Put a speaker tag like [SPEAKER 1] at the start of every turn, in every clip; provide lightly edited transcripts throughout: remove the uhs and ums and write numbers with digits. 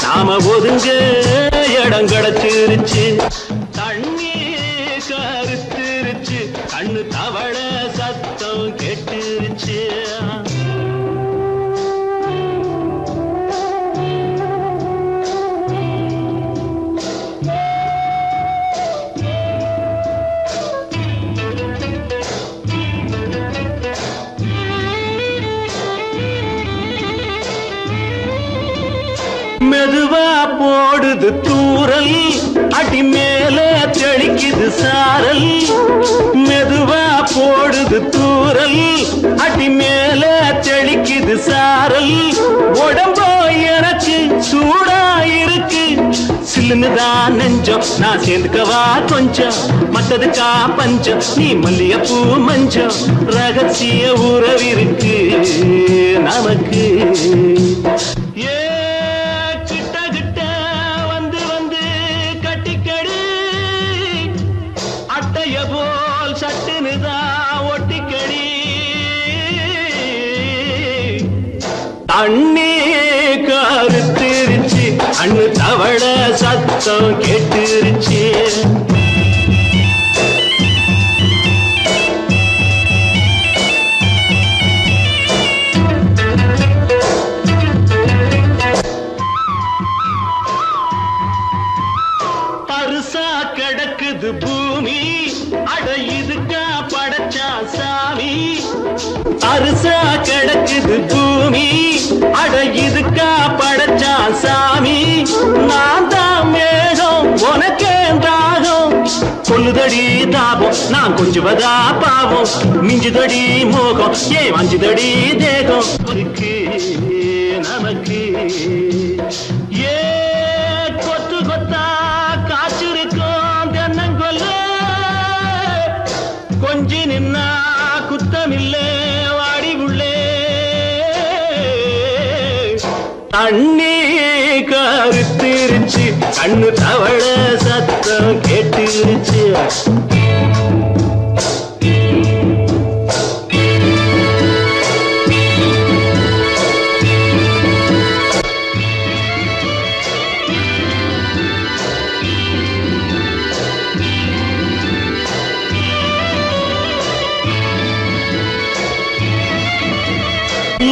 [SPEAKER 1] நாம ஒதுங்க இடம் கிடைச்சிருச்சு. தண்ணி கருத்துருச்சு, கண்ணு தவள சத்தம் கெட்டுருச்சு. மெதுவா போடுது தூரல், அடி மேல தெளிக்குது சாரல். மெதுவா போடுது தூரல், அடி மேல தெளிக்குது சாரல். உடம்போ எனக்கு சூடா இருக்கு, சில்லுன்னுதான் நெஞ்சம், நான் சேர்ந்துக்கவா கொஞ்சம். மத்ததுக்கா பஞ்சம், நீ மல்லிகைப்பூ மஞ்சம். ரகசிய உறவிருக்கு நமக்கு. போல் சட்டுனுதான் ஒட்டிக்கடி. தண்ணி கருத்துருச்சு, அண்ணு தவள சத்தம் கேட்டுருச்சு. பருசா கிடக்குது பூமி, அட இதுக்கா படைச்சா சாமி. அரிசா கிடக்குது பூமி, அட இதுக்கா படைச்சா சாமி. நான் தான் மேகம், உனக்கே தாகம். சொல்லுதடி தாபம், நான் கொஞ்சுவதா பாவம். மிஞ்சுதடி மோகம், ஏன் வஞ்சுதடி தேகம். நமக்கு ஏ கொத்து கொத்தா காய்ச்சிருக்கும் தென்னங்கொல்ல. கொஞ்சி நின்னா குத்தமில்லே வாடி உள்ளே. தண்ணி கருத்திருச்சு, கண்ணு தவள சத்தம் கேட்டுருச்சு.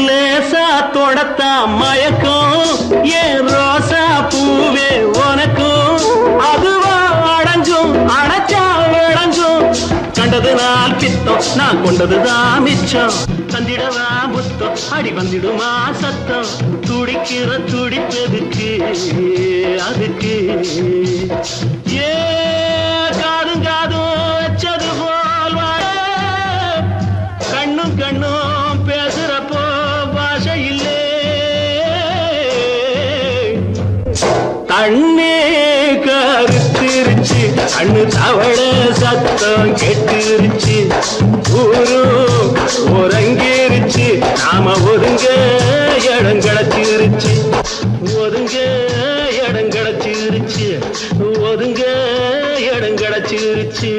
[SPEAKER 1] லேசா தொடத்தா மயக்கம், ஏன் ரோசா பூவே உனக்கும். அதுவா அடைஞ்சும் அடைச்சா விளைஞ்சும். கண்டது நாள் பித்தம், நான் கொண்டதுதான் மிச்சம். தந்திடவா புத்தம், அடி வந்திடுமா சத்தம். துடிக்கிற துடிப்பதுக்கு அதுக்கு. ஏ காதும் காதும் வச்சது போல் வாழ, கண்ணும் கண்ணும் பேசுறப்போ பாஷை இல்லே. தண்ணி கருத்திருச்சு, கண்ணு தவள சத்தம் கெட்டுருச்சு. ஊரு உறங்கிருச்சு, நாம ஒதுங்க இடம் கிடைச்சிருச்சு. ஒதுங்க இடம் கிடைச்சிருச்சு, ஒதுங்க இடம் கிடைச்சிருச்சு.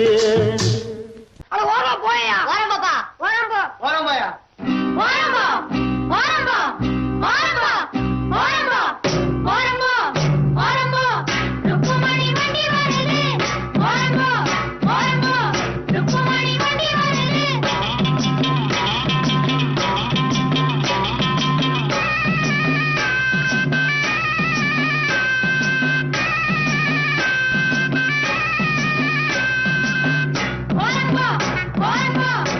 [SPEAKER 2] What?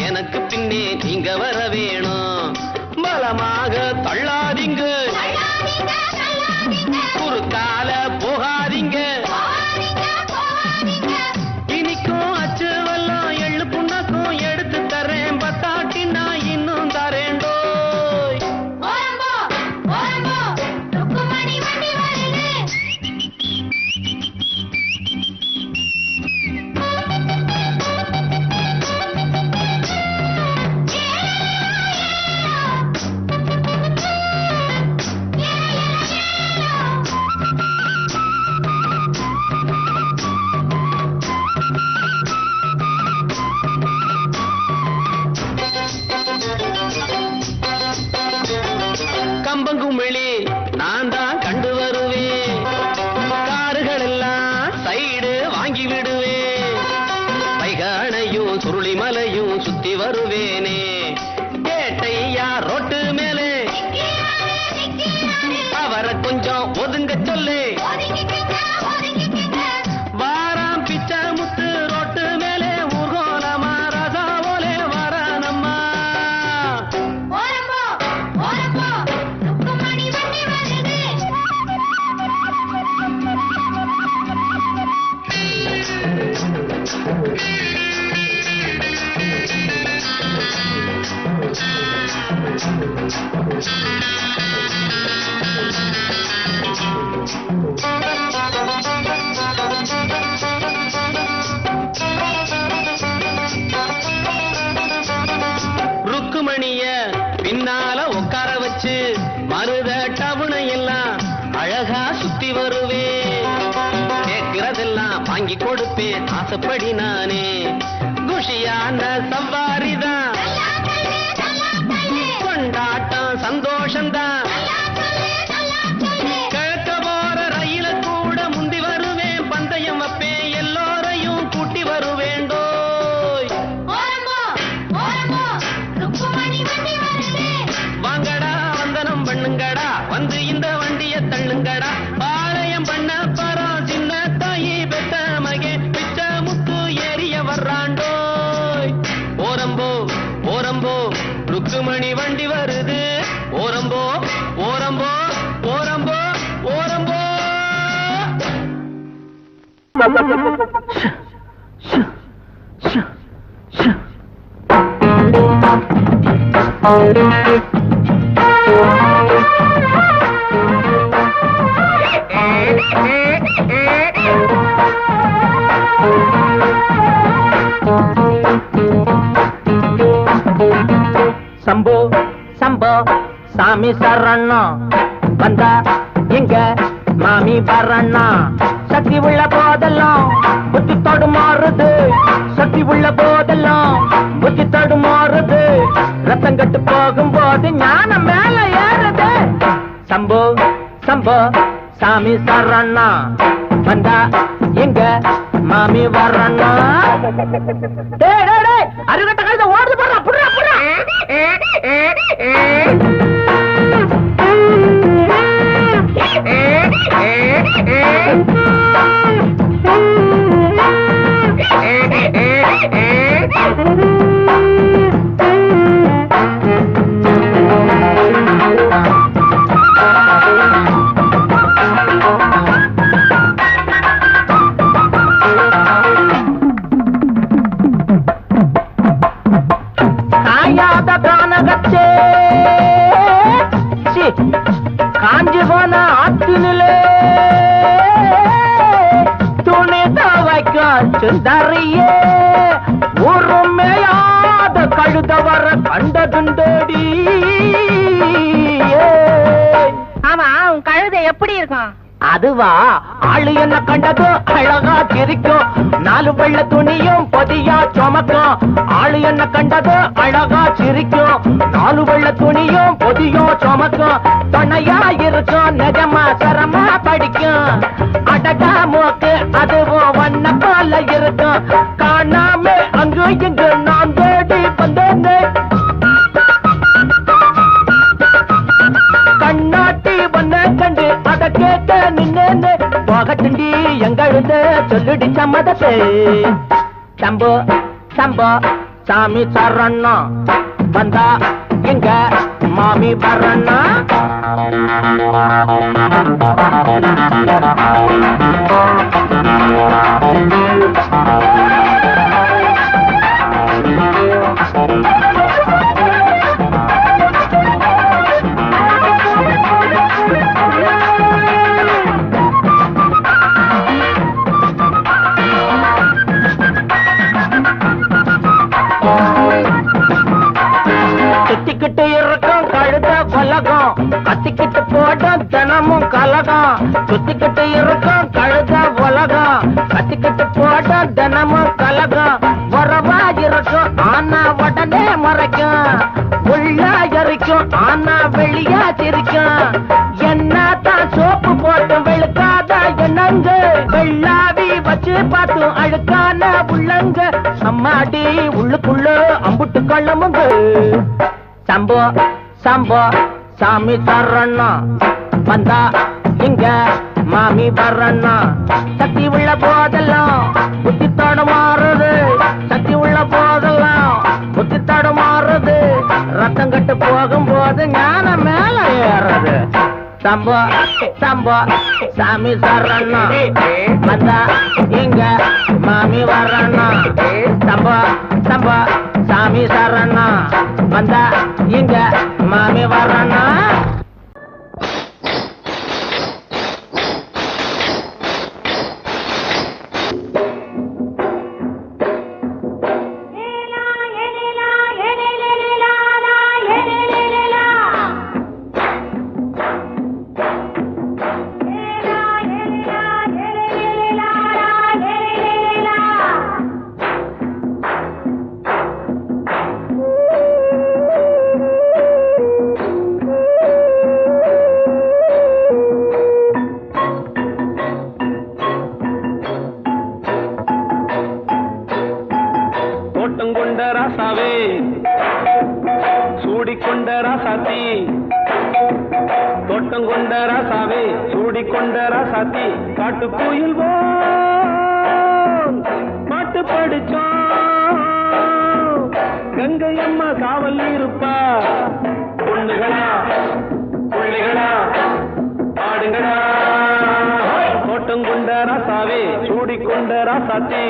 [SPEAKER 1] எனக்கு பின்னே நீங்க வர வேணும். பலமாக தள்ளாதீங்க, குறுக்கால போகாதீங்க. இனிக்கும் அச்சு வெல்லம் எள்ளு புண்ணாக்கும் எடுத்து தரேன். பத்தாட்டி நான் இன்னும் தரேண்டோ. கம்பங்குமிழி நான் தான் கண்டு வருவேன். காருகள் எல்லாம் சைடு வாங்கி விடுவேன். வைகானையும் சுருளிமலையும் சுத்தி வருவேனே. கேட்டையா ரோட்டு மேலே அவரை கொஞ்சம் ஒதுங்க சொல்லு. வாராம் பிச்சை முத்து ரோட்டு மேலே ஊர்கோலமா ராசா போலே வரானம்மா. ருக்குமணிய பின்னால உட்கார வச்சு மருத டவுனை எல்லாம் அழகா சுத்தி வருவேன். கேட்கிறதெல்லாம் வாங்கி கொடுப்பேன் ஆசைப்படி நானே. குஷியான சவாரிதான், கொண்டாட்டம் சந்தோஷம்தான். கிழக்க போற ரயில கூட முந்தி வருவேன். பந்தயம் வைப்பேன், எல்லோரையும் கூட்டி வருவேண்டோ. வாங்கடா வந்தனம் பண்ணுங்கடா, வந்து இந்த வண்டிய தள்ளுங்கடா. பாளையம் பண்ண பரம் சின்ன தாயி பெத்த மகே பிச்ச முத்து ஏறிய வர்றாண்டோ. ஓரம்போ ஓரம்போ ருக்குமணி வண்டி வருது. ஓரம்போ ஓரம்போ ஓரம்போ ஓரம்போ.
[SPEAKER 2] சம்போ சம்போ சாமி சரணம் வந்தா எங்க மாமி வரண்ணா. சக்தி உள்ள போதெல்லாம் புத்தி தடுமாறுது. சக்தி உள்ள போதெல்லாம் புத்தி தடுமாறுது. ரத்தம் கட்டு போகும்போது ஞானம் மேல ஏறுது. சம்போ சம்போ சாமி சரணா வந்தா எங்க மாமி வரண்ணா. அருகட்ட கழுத ஓடுது போடுறா புடுறா புடுறா. காயாத கானகச்சே காஞ்சி போன ஆத்தினிலே துணி துவைக்க சுந்தரியே. உருமையாத கழுத வர கண்டதுண்டடி.
[SPEAKER 3] ஆமா உன் கழுதை எப்படி இருக்கும்?
[SPEAKER 2] அதுவா ஆளு என்ன கண்டது அழகா சிரிக்கும். 4 வெள்ள துணியும் பொதியா சுமக்கும். ஆளு என்ன கண்டது அழகா சிரிக்கும். 4 வெள்ள துணியும் பொதியும் சுமக்கும். துணையா இருக்கும் நிஜமா சரமா படிக்கும். அடகா மூக்கு அதுவும் வண்ண போல இருக்கும். காணாம அங்கு இங்கு நான் தேடி வந்தேன். கண்ணாட்டி வந்த கண்டு அத கேட்க நின்னேன்னு போகட்டுண்டி எங்கழுத சொல்லுடி சம்மதத்தை. சம்போ சம்போ சாமி சரணம் வந்தா எங்க மாமி வரண்ணா சுத்திக்கிட்டு இருக்கும் கழுத கொலகம் கத்திக்கிட்டு போடும் தினமும் கலகம் சுத்திக்கிட்டு இருக்கும் கழுத உலகம் கத்திக்கிட்டு போடும் தினமும் கலகம் உறவா இருக்கும் ஆனா உடனே மறைக்கும் உள்ளா எரிக்கும் ஆனா வெளியா சிரிக்கும் என்னதான் சோப்பு போட்டு வெளுக்காத என்னங்க வெள்ளாவி வச்சு பார்த்தும் அழுக்கான உள்ளங்க அம்மாடி உள்ளுக்குள்ள அம்புட்டு கொள்ளமுங்க சம்போ சம்போ சாமி சரணம் வந்தா இங்க மாமி வரணும் சக்தி உள்ள போதெல்லாம் புத்தி தடுமாறுது சக்தி உள்ள போதெல்லாம் புத்தி தடுமாறுது ரத்தம் கட்டு போகும்போது ஞானம் மேல ஏறுது சம்போ சம்போ சாமி சரணம் வந்தா இங்க மாமி வரணும் சம்போ சம்போ சாமி சரணம் வந்தா இங்க மாமி வரணும்
[SPEAKER 1] காட்டுக்குயில் பாட்டு படிச்சோம் கங்கை அம்மா காவல் இருப்பா பொண்ணுகளா பிள்ளைகளா ஆடுங்களா தோட்டம் கொண்ட ராசாவே சூடிக்கொண்ட ராசாத்தி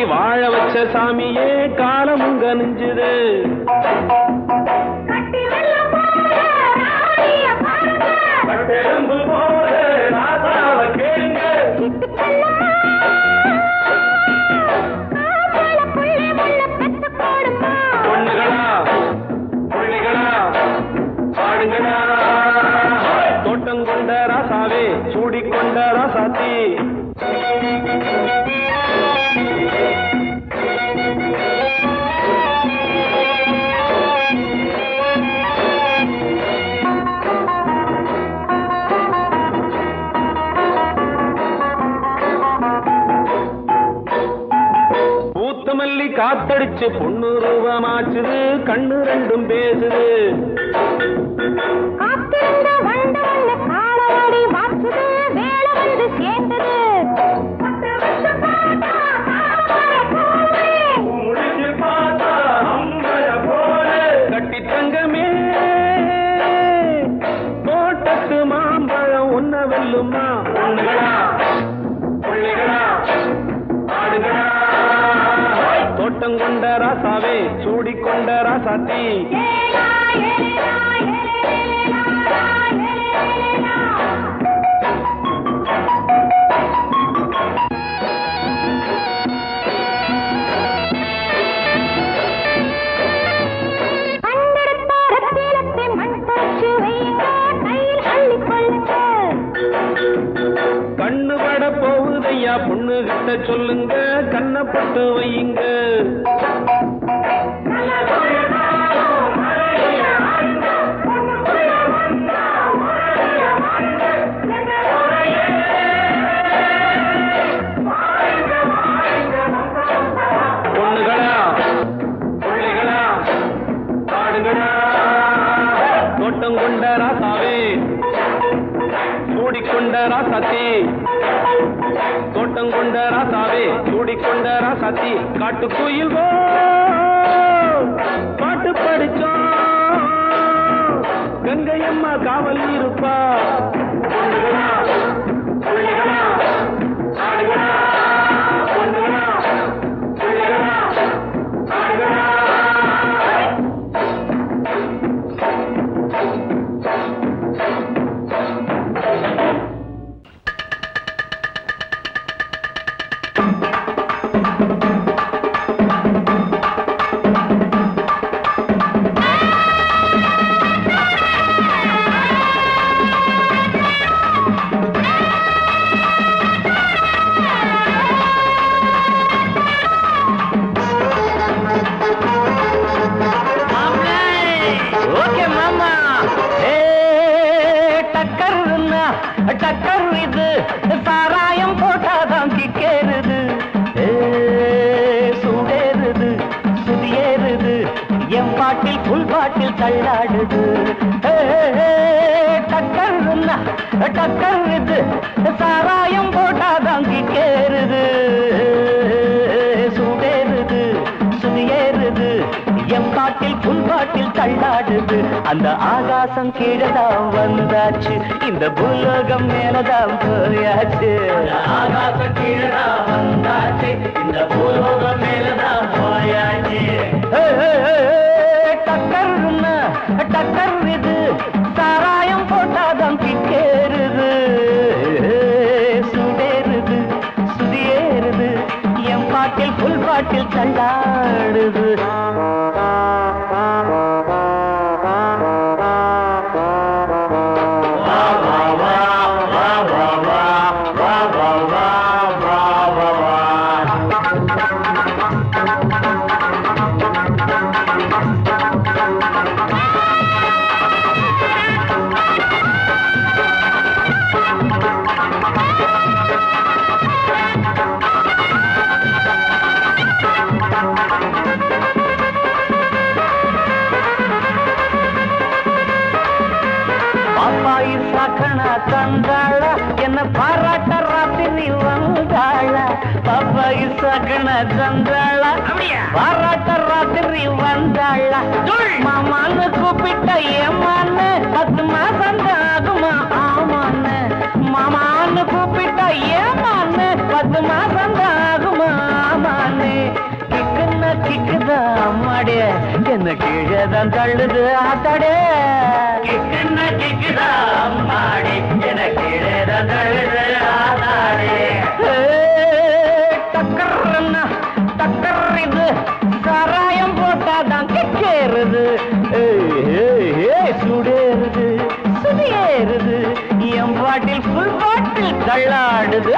[SPEAKER 1] வாழ வச்ச சாமியே காலமுங்க நெஞ்சுது பொண்ணுகளா பிள்ளைகளா பாடுங்களா தோட்டம் கொண்ட ராசாவே சூடிக்கொண்ட ராசாத்தி காத்தடிச்சு பொண்ணு ரூபமாச்சுது கண்ணு ரெண்டும் பேசுது கட்டி தங்கமே தோட்டத்து மாம்பழம் ஒன்ன வெல்லுமா பொண்ணுகளா பிள்ளைகளா ஆடுகளா தோட்டம் கொண்ட ராசாவே சூடிக்கொண்ட ராசாத்தி கண்ணு பட போகுதையா பொண்ணு கிட்ட சொல்லுங்க கண்ணப்பட்டு வையுங்க சூடிக்கொண்ட ராசாத்தி தோட்டம் கொண்ட ராசாவே சூடிக்கொண்ட ராசாத்தி காட்டுக்குயில் பாட்டு படிச்சோம் கங்கையம்மா காவல் இருப்பா
[SPEAKER 2] டக்கர் இது சாராயம் போட்டாதான் கிக்கேறுது சூடேறுது சுதியேறுது என் பாட்டில் புல் பாட்டில் தள்ளாடுது டக்கர் இது சாராயம் போட்டாதான் கிக்கேறுது சூடேறுது சுதியேறுது என் பாட்டில் புல் பாட்டில் தள்ளாடுது அந்த ஆகாசம் கீழதான் வந்தாச்சு இந்த பூலோகம் மேலதான் போயாச்சு ஆகாசம் கீழதான் வந்தாச்சு இந்த பூலோகம் மேலதான் போயாச்சு டக்கர் இது சாராயம் போட்டாதான் கிக்கேறுது சுடேறுது சுதியேறுது என் பாட்டில் புல் பாட்டில் தள்ளாடுது தந்தாள என்ன பாராட்ட ராத்திரி வந்தாள பாப்பாயி சகன தந்தாள பாராட்ட ராத்திரி வந்தாள மாமான்னு கூப்பிட்ட ஏமான்னு 10 மாசம் ஆகுமா ஆமான்னு மாமான்னு கூப்பிட்ட ஏமான்னு 10 மாசம் ஆகுமா ஆமான்னு கிக்குன்னா கிக்குதா அம்மாடே என்ன கீழேதான் தள்ளுது ஆத்தாடே கிக்குன்னா கிக்குதா அம்மாடே என்ன கீழேதான் தள்ளுது ஆத்தாடே டக்கர் இது சாராயம் போட்டாதான் கிக்கேறுது சுடேறுது சுதியேறுது என் பாட்டில் புல் பாட்டில் தள்ளாடுது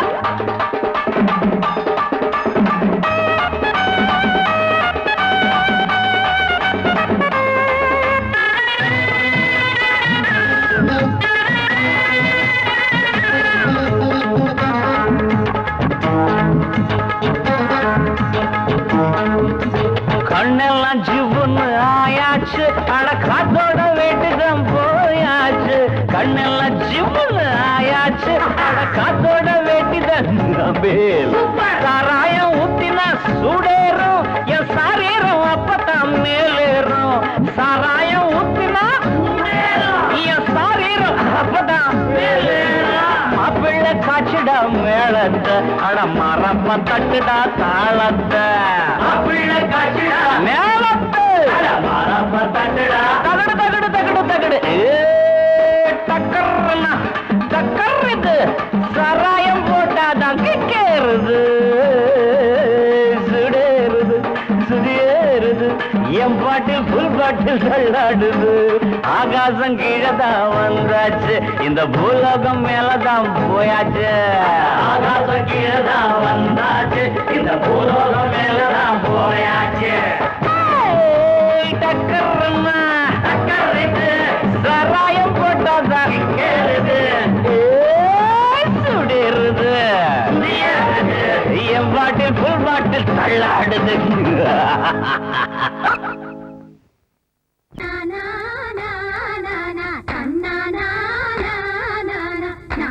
[SPEAKER 2] கண்ணெல்லாம் ஜிவுன்னு ஆயாச்சு அட காத்தோட வேட்டுதான் போயாச்சு கண்ணெல்லாம் ஜிவுன்னு ஆயாச்சு அட காத்தோட வேட்டுதான் சாராயம் ஊத்தினா சூடேறும் என் சாரீரம் அப்பதான் மேலேறும் சாராயம் ஊத்தினா என் சாரீரம் அப்பதான் மேலேறும் மாப்பிள்ளை காய்ச்சிடா மேளத்தை அட மரப்ப தட்டுடா தாளத்தை மாப்பிள்ளை காய்ச்சிடா மேளத்தை அட மரப்ப தட்டுடா தகடு தகடு தகடு தகடு டக்கர் இது சாராயம் போட்டாதான் கிக்கேறுது சுடேறுது சுதியேறுது என் பாட்டில் புல் பாட்டில் தள்ளாடுது ஆகாசம் கீழதான் வந்தாச்சு இந்த பூலோகம் மேலதான் போயாச்சு ஆகாசம் கீழதான் வந்தாச்சு இந்த பூலோகம் மேலதான் போயாச்சு டக்கர்னா டக்கர் இது சாராயம் போட்டாதான் கேளுது சுடேறுது என் பாட்டில் புல் பாட்டில் தள்ளாடுது
[SPEAKER 4] na na na na na na na na na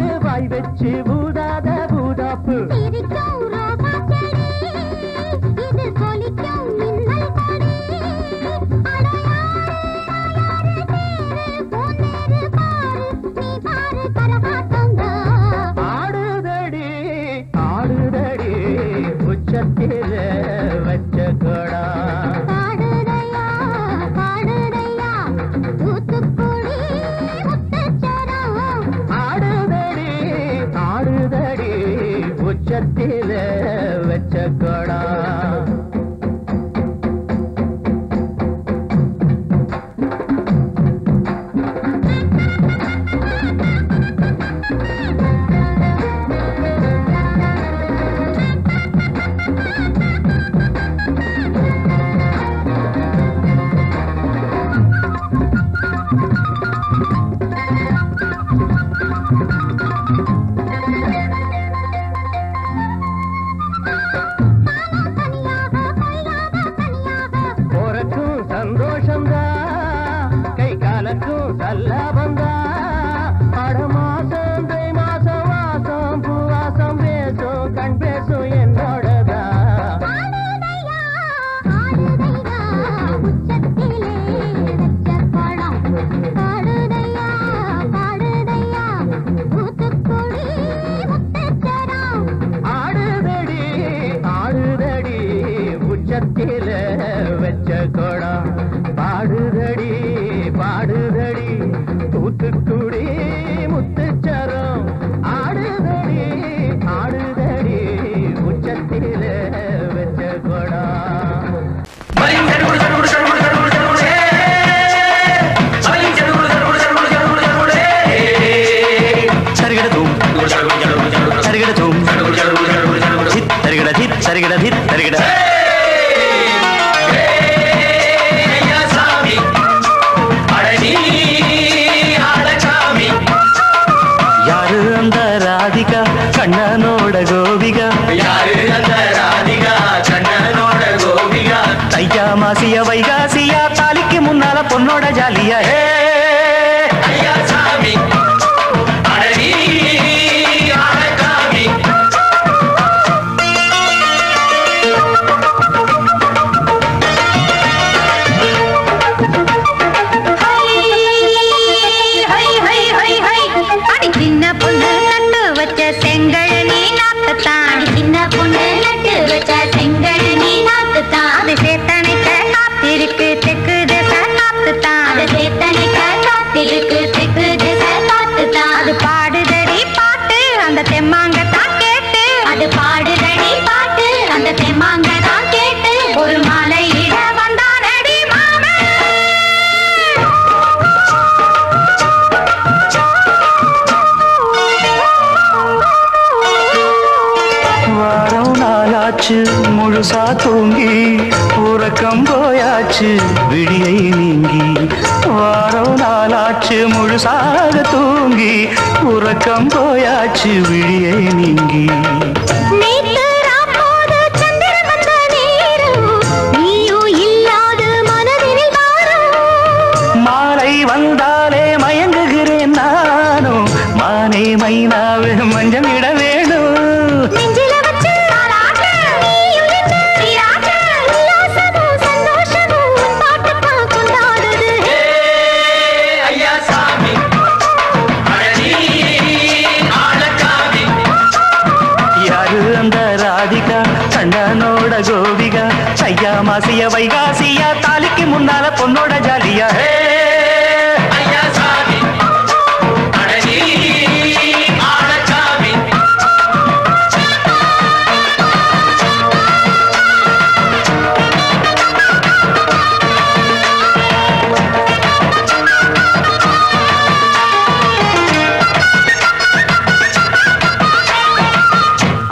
[SPEAKER 2] பார்த்து வாய் வச்சு ஊதாத ஊதாப்பு ஆடுதடி ஆடுதடி உச்சத்தில வச்ச கொடா ஆடுதடி ஆடுதடி உச்சத்தில வச்ச கொடா போறக்கும் சந்தோஷந்தா கை காலக்கும் சல்லாபந்தா அட மாசம் தை மாசம் வாசம் பூவாசம் பேசும் கண் பேசும் என்னோடதா ஆடுதடி ஆடுதடி உச்சத்தில வச்ச கொடா பாடுதடி பாடுதடி தூத்துக்குடி முத்துச்சரம் ஆடுதடி ஆடுதடி உச்சத்தில வச்ச கொடா யாரு அந்த ராதிகா கண்ணனோட கோபிகா
[SPEAKER 1] யாரு அந்த ராதிகா கண்ணனோட கோபிகா
[SPEAKER 2] தையா மாசிய வைகாசியா தாலிக்கு முன்னால பொண்ணோட ஜாலியா
[SPEAKER 1] ஐயா சாமி அடனி ஆடகாமி
[SPEAKER 3] சின்ன பொண்ணு நட்டு வச்ச செங்கல் நீ நாத்துத்தான் சின்ன பொண்ணு நட்டு வச்ச செங்கல் நீ நாத்துத்தான் அது சேத்தனைக்க காத்திருக்கு தெற்கு திசை காத்துத்தான் அது சேத்தனைக்க காத்திருக்கு தெற்கு திசை காத்துத்தான் அது பாடுதடி பாட்டு அந்த தெம்மாங்கத்தான் கேட்டு அது பாடுதடி பாட்டு அந்த தெம்மாங்கத்தான் கேட்டு ஒரு மாலையிட வந்தானடி மாமே
[SPEAKER 2] வாரம் நாளாச்சு முழுசா தூங்கி உறக்கம் போயாச்சு விடியை நீங்கி வாரம் நாளாச்சு முழுசாக தூங்கி உறக்கம் போயாச்சு விடியை நீங்கி மாலை வந்தாலே மயங்குகிறேன் நானும் மானே மைனாவே மஞ்சள் இட வேணும்
[SPEAKER 1] ஐயா சாமி அடனி ஆடகாமி
[SPEAKER 2] யாரு அந்த ராதிகா கண்ணனோட கோபிகா ஐயா மாசிய வைகாசியா தாலிக்கு முன்னால பொண்ணோட ஜாலியா
[SPEAKER 1] ஐயா சாமி அடனி ஆடகாமி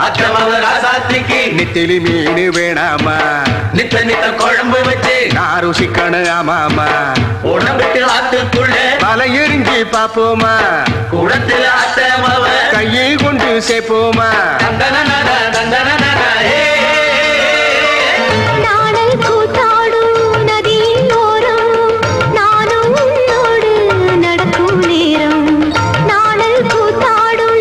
[SPEAKER 1] அக்கிரம ராசாத்திக்கு
[SPEAKER 4] நெத்திலி மீன் வேணாமா
[SPEAKER 1] நித்த நித்த குழம்பு வச்சு
[SPEAKER 4] நான் ருசிக்கணும் ஆமாமா
[SPEAKER 1] உடம்பிட்டு ஆத்துக்குள்ள
[SPEAKER 4] பல எரிஞ்சு பாப்போமா
[SPEAKER 1] குடத்துல அத்தமவ
[SPEAKER 4] கையை கொண்டு சேர்ப்போமா
[SPEAKER 1] தந்தன தந்தன
[SPEAKER 3] நாடல் கூத்தாடும் நதியின் ஓரம் நானும் உன்னோடு நடக்கும் நேரம் நாடல் கூத்தாடும்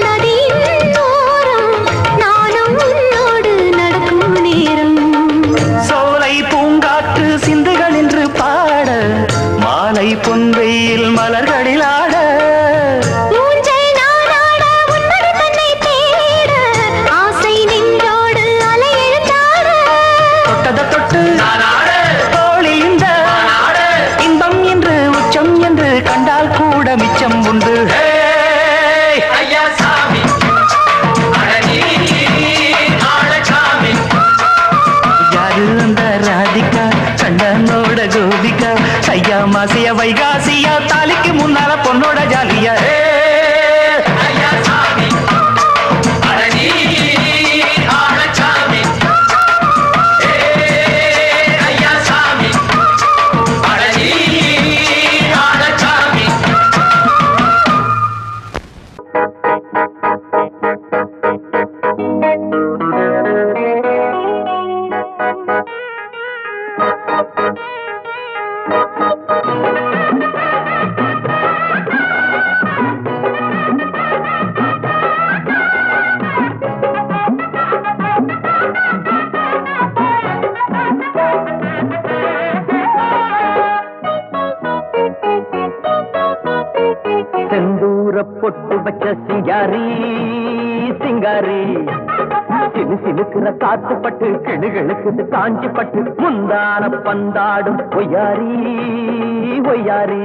[SPEAKER 2] ஒய்யாரி சிங்காரி சிலு சிலுக்குற காத்து பட்டு கிளுகிழுக்குது காஞ்சி பட்டு முந்தான பந்தாடும் ஒய்யாரி ஒய்யாரி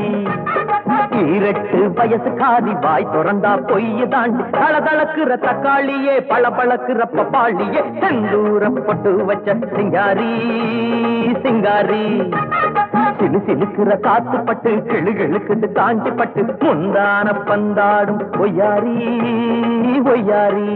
[SPEAKER 2] ஈரட்டு வயசு காதி வாய் திறந்தா பொய்ய தாண்டி தளதளக்குற தக்காளியே பளபளக்குற பப்பாளியே செந்தூரப்பட்டு வச்ச சிங்காரி சிங்காரி சிலு சிலுக்குற காத்து பட்டு கிளுகிழுக்குது காஞ்சி பட்டு முந்தான பந்தாடும் ஒய்யாரி ஒய்யாரி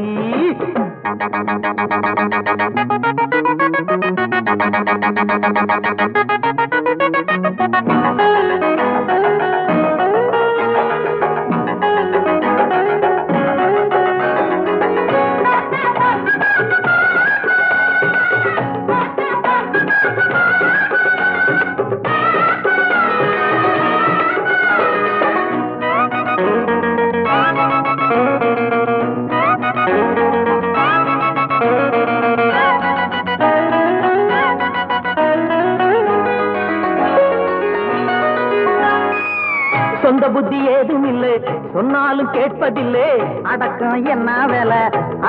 [SPEAKER 2] சொந்த புத்தி ஏதும் இல்லை சொன்னாலும் கேட்பதில்லை அடக்கம் என்ன வேலை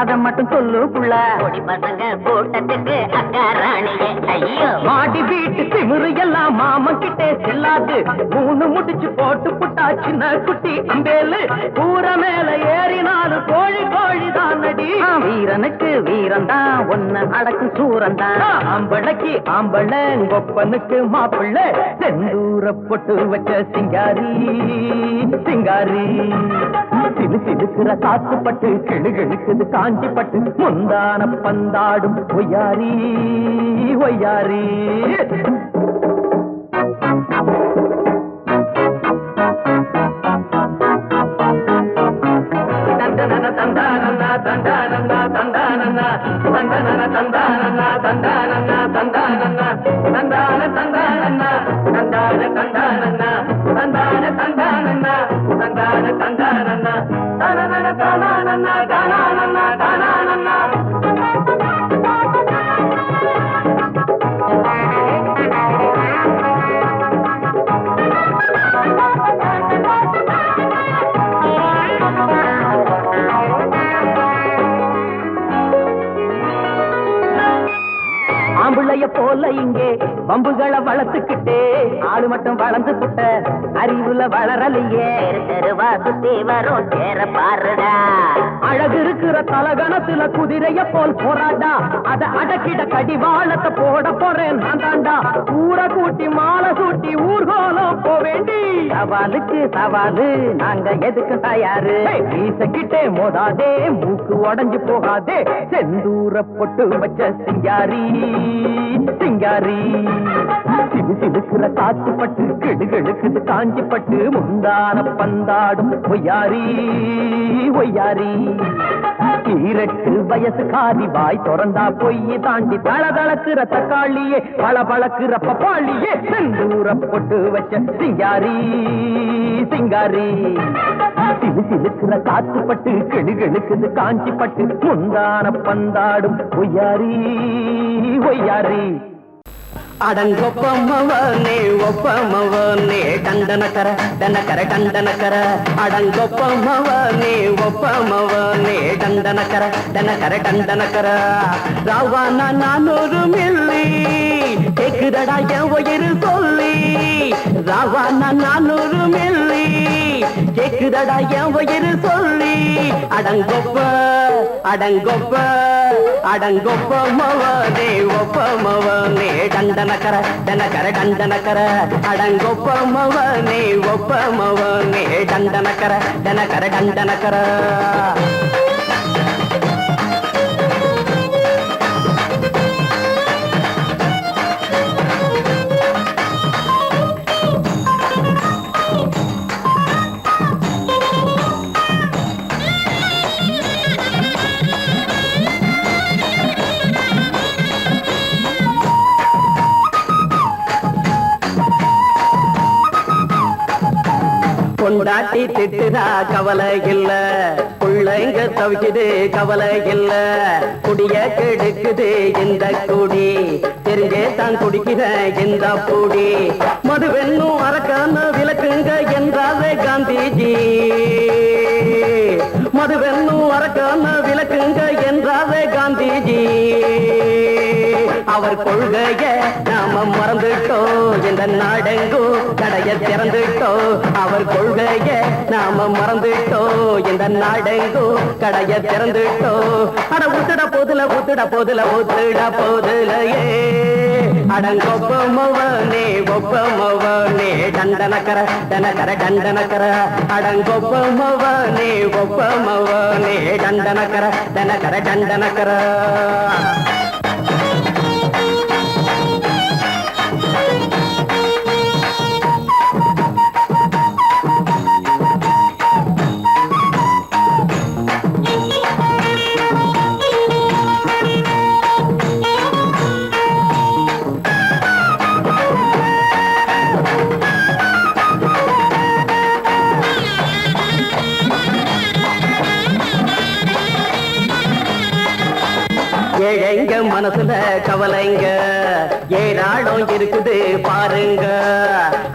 [SPEAKER 2] அதை மட்டும் சொல்லு புள்ள
[SPEAKER 3] கொடி பசங்க கூட்டத்துக்கு அக்கா ராணியே ஐயோ
[SPEAKER 2] மாடி வீட்டு திமிரு எல்லாம் மாமன் கிட்டே செல்லாது மூணு முடிச்சு போட்டு புட்டா சின்ன குட்டி அம்பேலு கூற மேல ஏறினாலும் கோழி கோழி தான் அடி வீரனுக்கு வீரன்தான் ஒன்னு அடக்கும் சூரன்தான் ஆம்பளைக்கு ஆம்பளை கொப்பனுக்கு மாப்பிள்ளை செந்தூர பொட்டு வச்ச சிங்காரி சிங்காரி சிலு சிலுக்குற காத்து பட்டு கிளுகிழுக்குது காஞ்சி பட்டு முந்தான பந்தாடும் ஒய்யாரி ஒய்யாரி தந்தன தந்தானன்னா தந்தானன்னா தந்தானன்னா தந்தன தந்தானன்னா தந்தானன்னா தந்தானன்னா தந்தான தந்தானன்னா தந்தான தந்தானன்னா தந்தான தந்தானன்னா தந்தான தந்தானன்னா தனனன தானானன்னா தானானன்னா தானானன்னா ஆம்புளைய போல இங்கே பம்புகளை வளர்த்துக்கிட்டே ஆளு மட்டும் வளர்ந்து புட்ட அறிவுல வளரலையே
[SPEAKER 3] தெருவா சுத்தி வரும் சேர பாருடா
[SPEAKER 2] அழகு இருக்கிற தலகணத்துல குதிரைய போல் போராடா அத அடக்கிட கடிவாளத்தை போட போறேன் நான் தாண்டா ஊரை கூட்டி மாலை சூட்டி ஊர்கோலம் போவேண்டி சவாலுக்கு சவாலு நாங்க எதுக்கு தயாரு வீசக்கிட்டே மோதாதே மூக்கு உடஞ்சு போகாதே செந்தூர பொட்டு வச்ச சிங்காரி சிங்காரி சிலு சிலுக்குற காத்து பட்டு கிடுகிடுக்குது காஞ்சி பட்டு முந்தான பந்தாடும் ஒய்யாரி ஒய்யாரி ஈரட்டு வயசு காதி வாய் திறந்தா பொய்ய தாண்டி தளதளக்குற தக்காளியே பளபளக்குற பப்பாளியே செந்தூர பொட்டு வச்ச சிங்காரி சிங்காரி சிலு சிலுக்குற காத்து பட்டு கிடுகிடுக்குது காஞ்சி பட்டு முந்தான பந்தாடும் ஒய்யாரி ஒய்யாரி அடங்கொப்பமவனே ஒப்பமவனே டண்டனக்கர டனக்கர டண்டனக்கர அடங்கொப்பமவனே ஒப்பமவனே டண்டனக்கர டனக்கர டண்டனக்கர ராவானா 400 மில்லி கேக்குதடா என் உயிர் சொல்லி ராவானா 400 மில்லி கேக்குதடா என் உயிர் சொல்லி அடங்கொப்ப அடங்கொப்ப அடங்கொப்பமவனே ஒப்பமவனே டண்டனக்கர டனக்கர டண்டனக்கர அடங்கொப்பமவனே ஒப்பமவனே டண்டனக்கர டனக்கர டண்டனக்கர பொண்டாட்டி திட்டுதா கவலை இல்ல புள்ளைங்க தவிக்குது கவலை இல்ல குடிய கெடுக்குது இந்த குடி தெரிஞ்சே தான் குடிக்கிற இந்த பூடி மதுவென்னும் அரக்கான விளக்குங்க என்றாலே காந்திஜி மதுவென்னும் அரக்கான விளக்குங்க என்றாரே காந்திஜி. அவர் கொள்கைய நாம மறந்துட்டோம், இந்த நாடெங்கும் கடைய திறந்துட்டோம். அவர் கொள்கைய நாம மறந்துட்டோம், இந்த நாடெங்கும் கடைய திறந்துட்டோம். அட ஊத்துட போதுல ஊத்துட போதுல ஊத்துட போதுலையே அடங்கொப்பமவனே ஒப்பமவனே டண்டனக்கர டனக்கர டண்டனக்கர அடங்கொப்பமவனே ஒப்பமவனே டண்டனக்கர டனக்கர டண்டனக்கர. ஏழைங்க மனசுல கவலைங்க ஏராளம் இருக்குது பாருங்க.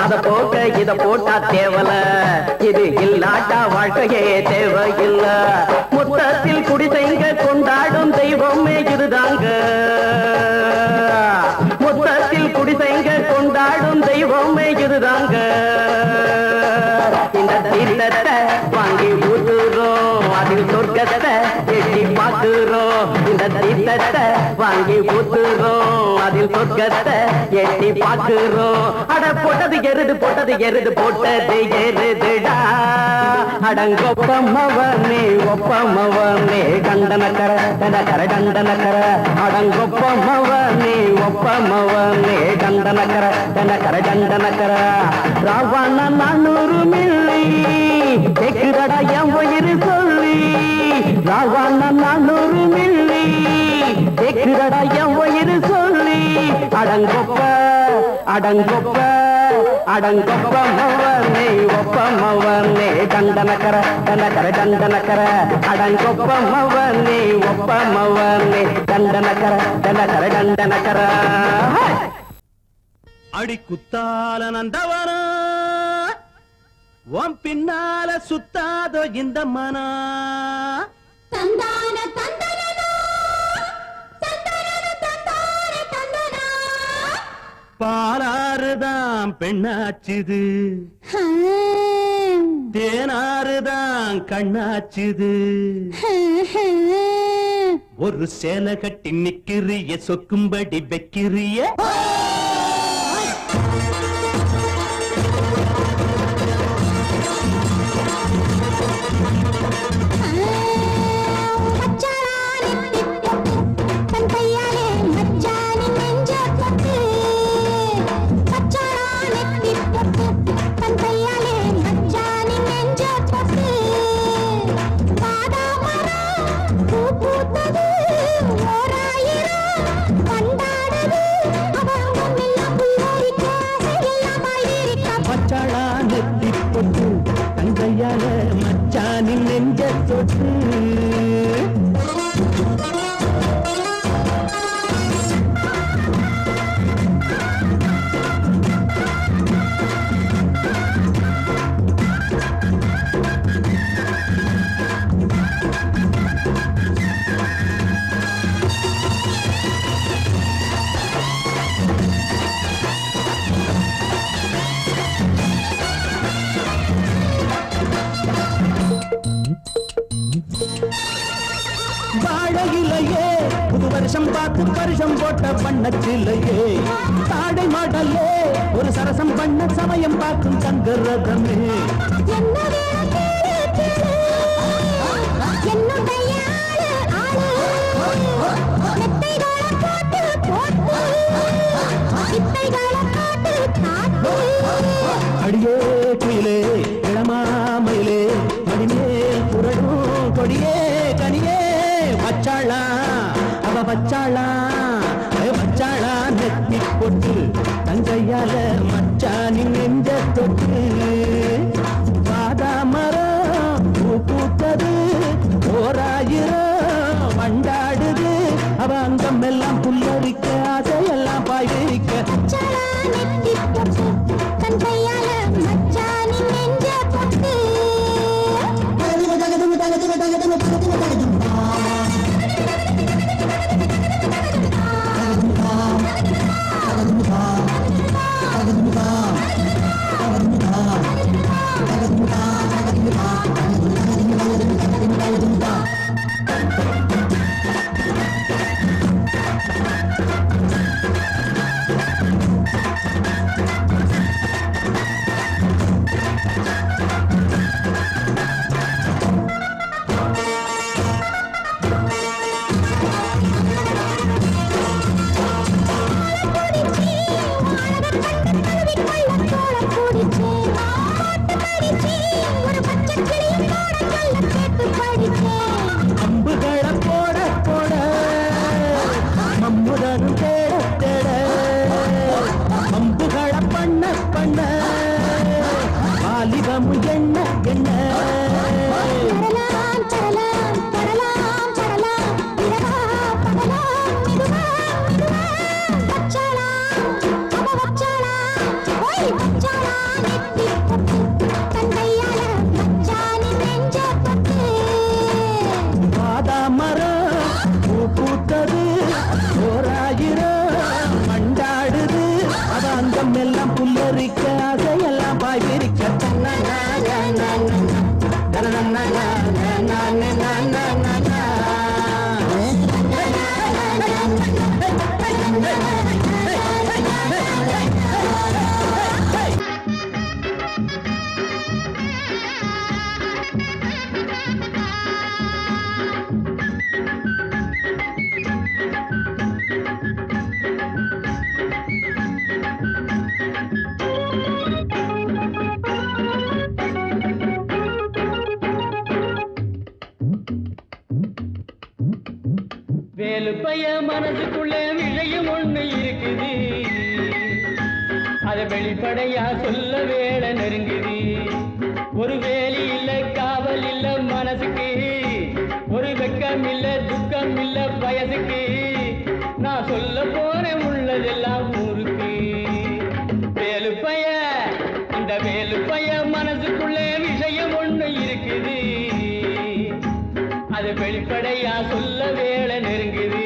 [SPEAKER 2] அத போக்க இத போட்டா தேவல, இது இல்லாட்டா வாழ்க்கையே தேவையில்ல. மொத்தத்தில் குடிசைங்க கொண்டாடும் தெய்வமே இதுதாங்க. மொத்தத்தில் குடிசைங்க கொண்டாடும் தெய்வமே இதுதாங்க. இந்த தீர்த்தத்தை வாங்கி ஊத்துறோம், அதில் சொர்க்கத்தை எட்டி பார்க்கிறோம். இந்த தீர்த்தத்தை வாங்கி ஊத்துறோம், அதில் சொர்க்கத்தை எட்டி பார்க்கிறோம். அட போட்டது எருது போட்டது எருது போட்டது எருதுடா அடங்கொப்பமவனே ஒப்பமவனே கண்டனக்கர டனக்கர டண்டனக்கர அடங்கொப்பமவனே ஒப்பமவனே கண்டனக்கர டனக்கர டண்டனக்கர. ராவண 400 மில்லி கேக்குதடா என் உயிர் சொல்லி. ராவண 400 மில்லி கேக்குதடா என் உயிர் சொல்லி. அடங்கொப்ப அடங்கொப்ப அடங்கொப்பமவனே ஒப்பமவனே டண்டனக்கர டனக்கர டண்டனக்கர அடங்கொப்பமவனே ஒப்பமவனே டண்டனக்கர டனக்கர டண்டனக்கர.
[SPEAKER 1] அடி குத்தால நந்தவனா உன் பின்னால சுத்தாதோ இந்த மனா.
[SPEAKER 3] தந்தான தந்தனனா தந்தனன தந்தான தந்தனா.
[SPEAKER 1] பாலாறுதான் பெண்ணாச்சுது, தேனாறுதான் கண்ணாச்சுது. ஒரு சேலை கட்டி நிக்கிறிய சொக்கும்படி வைக்கிறிய. தங்கையால மச்சானின் நெஞ்ச தொட்டு. வாழையிலையே புது வருஷம் பார்த்து வருஷம் போட்ட பண்ணச்சிலையே. தாடை மாடலே ஒரு சரசம் பண்ண சமயம் பார்க்கும் சங்கரதமே. அடியே குயிலே இளமாமயிலே மடிமேல் புரடும் கொடியே கனியே. வச்சாளா அவ வச்சாளா வச்சாளா நெத்தி போட்டு தங்கையால மச்சானின் நெஞ்ச தொட்டு. வாதாமரம் பூ பூத்தது ஓராயிரம் வண்டாடுது. அவ அங்கம் எல்லாம் புல்லரிக்க ஆசையெல்லாம் பாய்விரிக்க. தங்கையால மச்சானின் நெஞ்ச தொட்டு.
[SPEAKER 5] வேலு பைய மனசுக்குள்ள விஷயம் ஒண்ணு இருக்குது, அத வெளிப்படையா சொல்ல வேலை நெருங்குது. ஒரு வேலி இல்ல காவல் இல்ல மனசுக்கு, ஒரு வெக்கம் இல்ல துக்கம் இல்ல வயசுக்கு, நான் சொல்ல போறேன் உள்ளதெல்லாம் ஊருக்கு. வேலு பைய, இந்த வேலு பைய மனசுக்குள்ள விஷயம் ஒண்ணு இருக்குது, அது வெளிப்படையா சொல்ல வேலை நெருங்குது.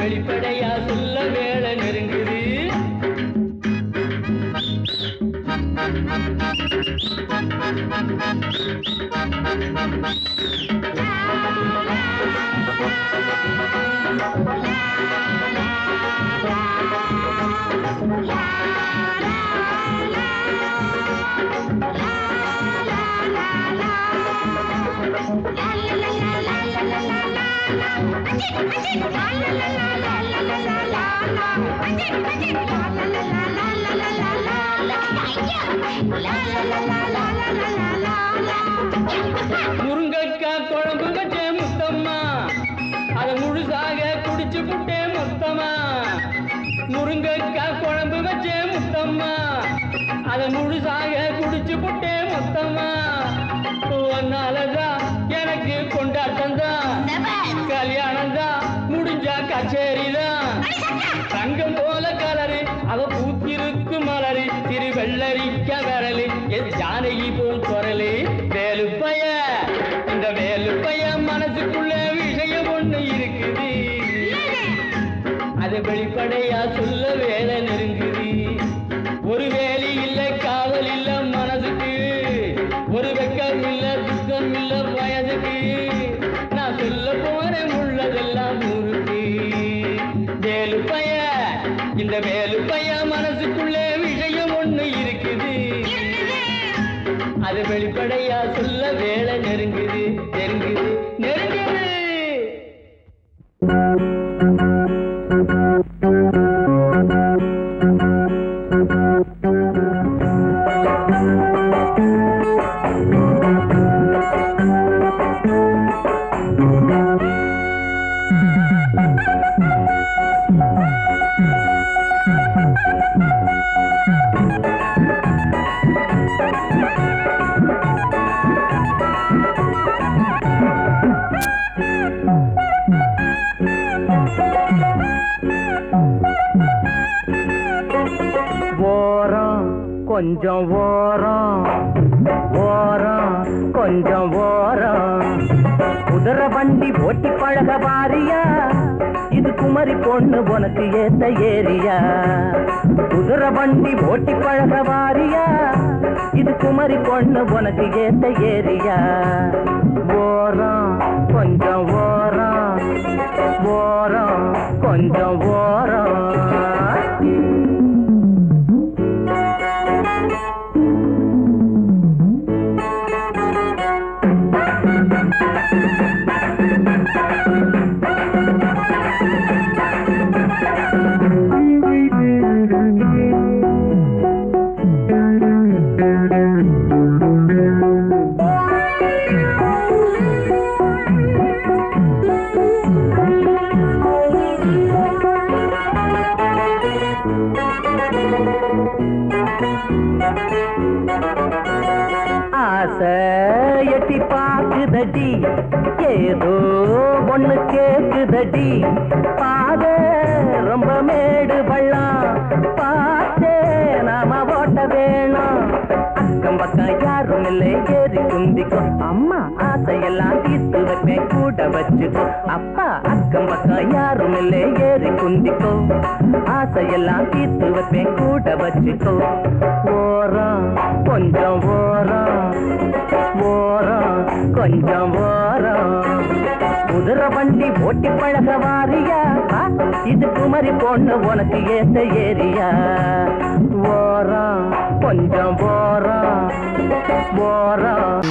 [SPEAKER 5] வெளிப்படையா சொல்ல வேலை நெருங்குது. முருங்கக்காய் குழம்பு வச்சே முத்தம்மா, அதை முழுசாக குடிச்சு புட்டே மொத்தமா. முருங்கக்காய் குழம்பு வச்சே முத்தம்மா, அதை முழுசாக குடிச்சு புட்டே மொத்தமா. ஒன்னாலதான் எனக்கு கொண்டாட்டம் தான், கல்யாணம் தான் முடிஞ்சா கச்சேரிதான். தங்கம் போல கலரு அவ பூத்திருக்கு மலரு, திரு வெள்ளரிக்க வரலு என் ஜானகி போல் குரலு. வேலு பைய, இந்த வேலு பைய மனசுக்குள்ள விஷயம் ஒண்ணு இருக்குது, அது வெளிப்படையா சொல்ல வேலை நெருங்குது. ஒரு வேலி இல்ல காவல் இல்ல மனசுக்கு, ஒரு வெக்கம் இல்ல துக்கம் இல்ல வயதுக்கு, நான் சொல்ல போறேன் உள்ளதெல்லாம் ஊருக்கு. வேலு பைய, இந்த வேலு பைய மனசுக்குள்ளே விஷயம் ஒண்ணு இருக்குது, அது வெளிப்படையா சொல்ல வேலை நெருங்குது நெருங்குது நெருங்குது.
[SPEAKER 2] கொஞ்சம் ஓரம் ஓரம் கொஞ்சம் ஓரம் குதிரை வண்டி ஓட்டி பழக வாரியா இது குமரி பொண்ணு உனக்கு ஏத்த ஏரியா குதிரை வண்டி ஓட்டி பழக வாரியா இது குமரி பொண்ணு உனக்கு ஏத்த ஏரியா ஓரம் கொஞ்சம் ஓரம் ஓரம் கொஞ்சம் ஓரம் எட்டி பாக்குதடி ஏதோ ஒண்ணு கேக்குதடி பாத ரொம்ப மேடு பள்ளம் பார்த்தே நாம ஓட்ட வேணும் அக்கம் பக்கம் யாரும் இல்லை ஏறி குந்திக்கோ அம்மா ஆசையெல்லாம் தீர்த்து வைப்பேன் கூட வச்சுக்கோ அப்பா அக்கம் பக்கம் யாரும் இல்லை ஏறி குந்திக்கோ ஆசையெல்லாம் தீர்த்து வைப்பேன் கூட வச்சுக்கோ ஓரம் கொஞ்சம் ஓரம் ஓரம் கொஞ்சம் ஓரம் குதிரை வண்டி ஓட்டி பழக வாரியா இது குமரி பொண்ணு உனக்கு ஏத்த ஏரியா ஓரம் கொஞ்சம் ஓரம் ஓரம்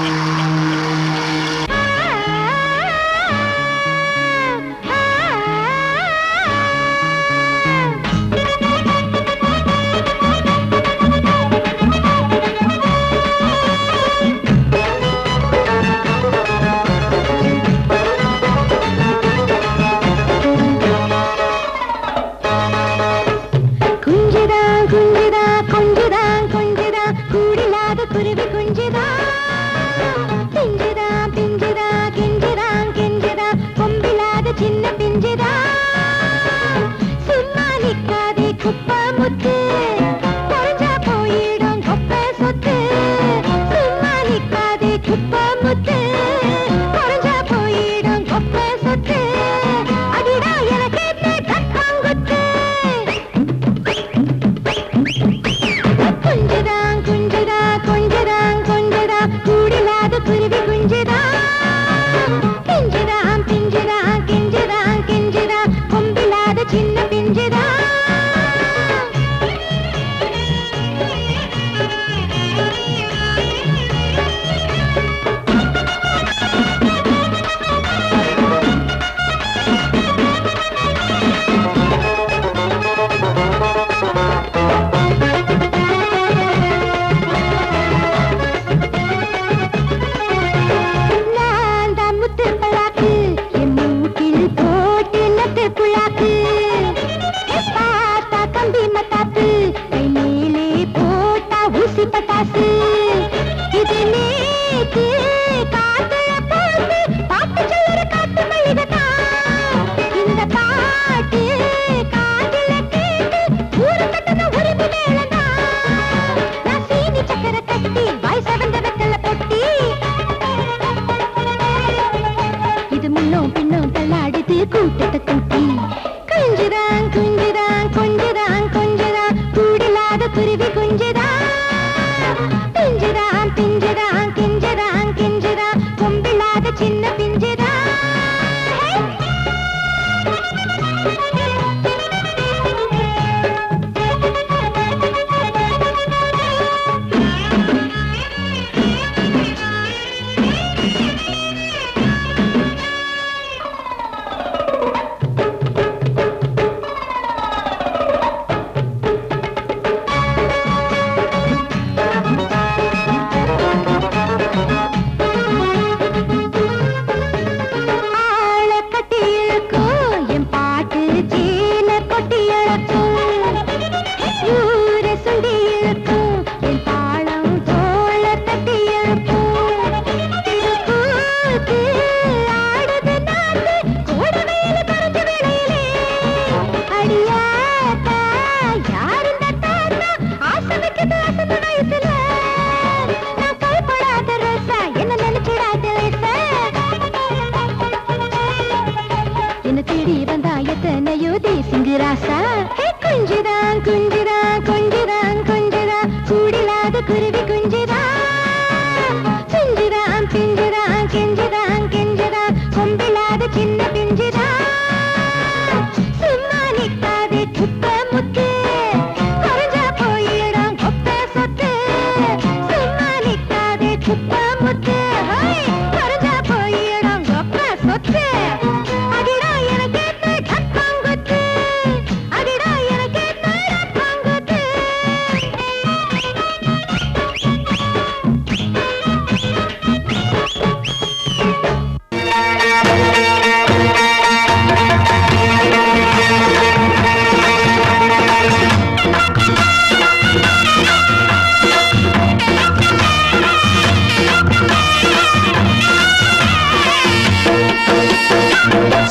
[SPEAKER 3] குஞ்சுதான் குஞ்சுதான் கொஞ்சுதான் கொஞ்சுதான் கூடிலாத குருவி குஞ்சுதான் பிஞ்சுதான் பிஞ்சுதான் கெஞ்சுதான் கெஞ்சுதான் கொம்பிலாத சின்ன பிஞ்சுதான் சும்மா நிக்காதே குப்ப முத்து கரைஞ்சா போயிடும் கொப்ப சொத்து சும்மா நிக்காதே குப்ப முத்து கரைஞ்சா போயிடும் கொப்ப சொத்து அடிடா எனக்கு கப்பாங்குத்து அடிடா எனக்கு கப்பாங்குத்து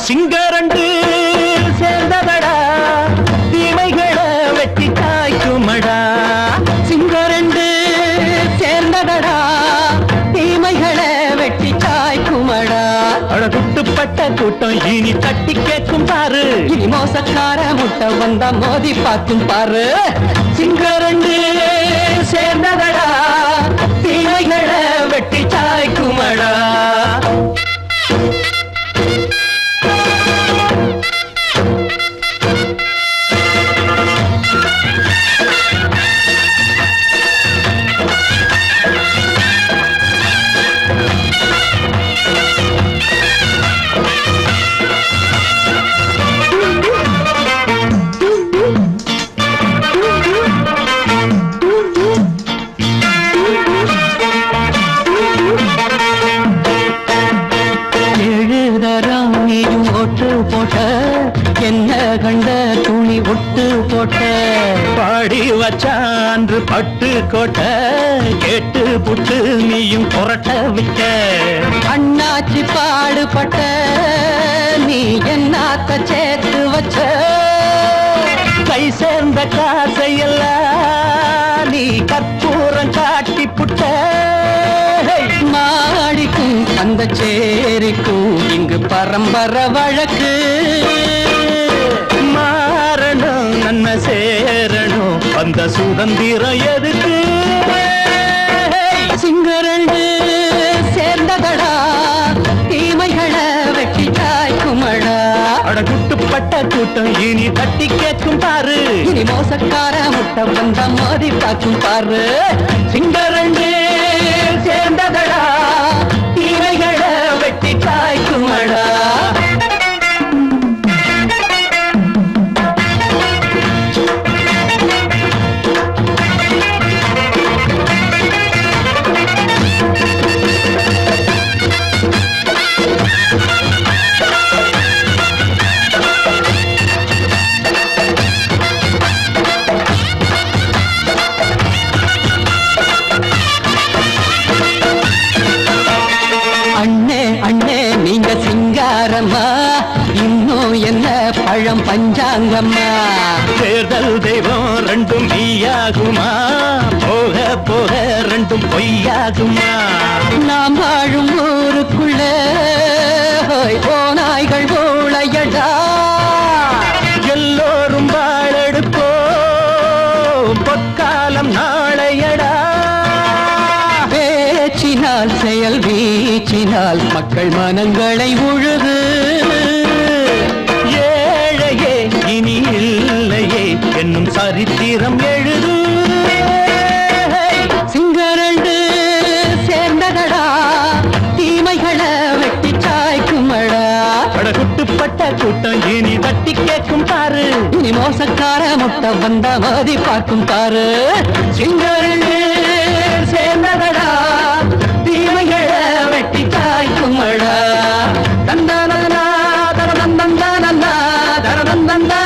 [SPEAKER 1] சிங்கரண்டு சேர்ந்ததடா தீமைகளை வெட்டி காய்க்குமடா சிங்கரண்டு சேர்ந்ததடா தீமைகளை வெட்டி காய்க்குமடா அழகுட்டுப்பட்ட கூட்டம் இனி தட்டி கேட்கும் பாரு இனி மோசக்கார முட்டை வந்தா மோதி பார்க்கும் பாரு சிங்கரண்டு சேர்ந்ததடா தீமைகளை வெட்டி காய்க்குமடா என்ன கண்ட துணி ஒட்டு போட்ட பாடி வச்சான்று பட்டு கோட்ட கேட்டு புட்டு நீயும் புரட்ட விட்ட அண்ணாச்சி பாடுபட்ட நீ என்னாத்த சேர்த்து வச்ச கை சேர்ந்த காசையெல்லாம் நீ கற்பூரம் காட்டி புட்ட மாடிக்கும் அந்த சேரிக்கும் இங்கு பரம்பரை வழக்கு மாறணும் நன்மை சேரணும் அந்த சுதந்திரம் எதுக்கு சிங்கரண்டு சேர்ந்ததடா தீமைகளை வெட்டி காய்க்குமடா அடகுட்டுப்பட்ட கூட்டம் இனி தட்டி கேட்கும் பாரு இனி மோசக்கார முட்டை வந்த மோதி பார்க்கும் பாரு சிங்கரண்டு சேர்ந்ததடா தீமைகளை வெட்டி காய்க்குமடா இன்னும் என்ன பழம் பஞ்சாங்கம்மா தேர்தல் தெய்வம் ரெண்டும் மெய்யாகுமா போக போக ரெண்டும் பொய்யாகுமா நாம் வாழும் ஊருக்குள்ள போனாய்கள் ஊழையடா எல்லோரும் வாழெடுப்போ பொற்காலம் நாளையடா பேச்சினால் செயல் வீச்சினால் மக்கள் மனங்களை உழுது ஏழையே இனி இல்லையே என்னும் சரித்திரம் எழுது சிங்கரண்டு சேர்ந்ததடா தீமைகளை வெட்டி சாய்க்குமடா அடகுட்டுப்பட்ட கூட்டம் இனி தட்டி கேட்கும் பாரு இனி மோசக்கார முட்டை வந்த மோதி பார்க்கும் பாரு சிங்கரண்டு சேர்ந்ததடா தீமைகளை வெட்டி காய்க்குமடா தந்தனா தரதந்தந்தா தரதந்தந்தா